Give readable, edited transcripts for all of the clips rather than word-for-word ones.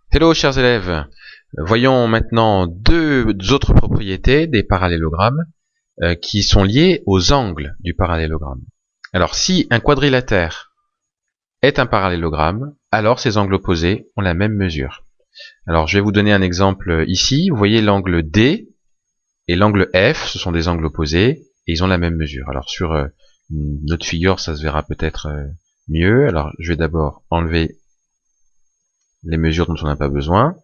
Hello chers élèves, voyons maintenant deux autres propriétés des parallélogrammes qui sont liées aux angles du parallélogramme. Alors si un quadrilatère est un parallélogramme, alors ses angles opposés ont la même mesure. Alors je vais vous donner un exemple ici, vous voyez l'angle D et l'angle F, ce sont des angles opposés et ils ont la même mesure. Alors sur une autre figure ça se verra peut-être mieux, alors je vais d'abord enlever les mesures dont on n'a pas besoin.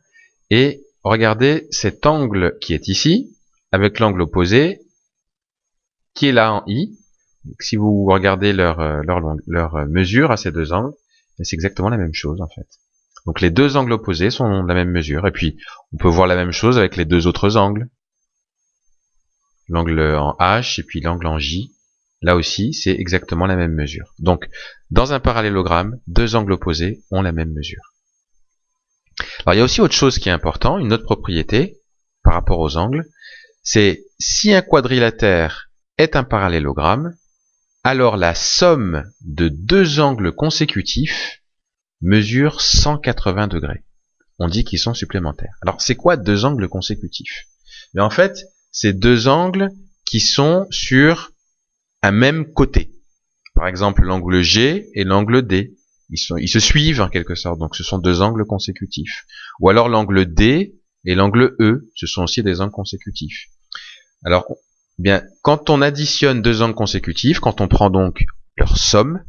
Et regardez cet angle qui est ici, avec l'angle opposé, qui est là en I. Si vous regardez leur mesure à ces deux angles, c'est exactement la même chose en fait. Donc les deux angles opposés sont de la même mesure. Et puis on peut voir la même chose avec les deux autres angles. L'angle en H et puis l'angle en J. Là aussi, c'est exactement la même mesure. Donc dans un parallélogramme, deux angles opposés ont la même mesure. Alors il y a aussi autre chose qui est important, une autre propriété par rapport aux angles, c'est si un quadrilatère est un parallélogramme, alors la somme de deux angles consécutifs mesure 180 degrés. On dit qu'ils sont supplémentaires. Alors c'est quoi deux angles consécutifs? Mais en fait, c'est deux angles qui sont sur un même côté. Par exemple l'angle G et l'angle D. Ils se suivent en quelque sorte, donc ce sont deux angles consécutifs. Ou alors l'angle D et l'angle E, ce sont aussi des angles consécutifs. Alors, bien, quand on additionne deux angles consécutifs, quand on prend donc leur somme,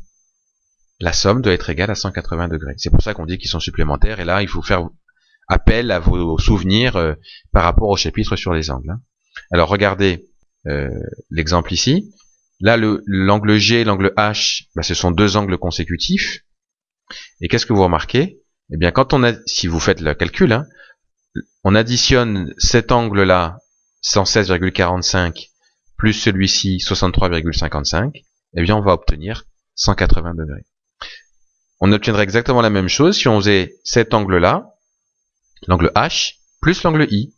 la somme doit être égale à 180 degrés. C'est pour ça qu'on dit qu'ils sont supplémentaires, et là, il faut faire appel à vos souvenirs par rapport au chapitre sur les angles. Alors, regardez l'exemple ici. Là, l'angle G et l'angle H, ce sont deux angles consécutifs. Et qu'est-ce que vous remarquez? Eh bien, si vous faites le calcul, on additionne cet angle-là, 116,45, plus celui-ci, 63,55, eh bien, on va obtenir 180 degrés. On obtiendrait exactement la même chose si on faisait cet angle-là, l'angle H, plus l'angle I.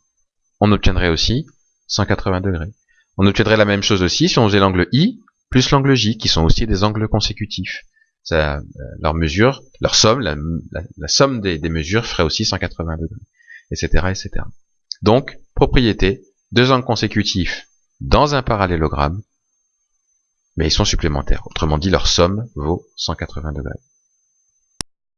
On obtiendrait aussi 180 degrés. On obtiendrait la même chose aussi si on faisait l'angle I, plus l'angle J, qui sont aussi des angles consécutifs. Ça, leur mesure, leur somme, la somme des mesures ferait aussi 180 degrés, etc., etc. Donc, propriété, deux angles consécutifs dans un parallélogramme, mais ils sont supplémentaires. Autrement dit, leur somme vaut 180 degrés.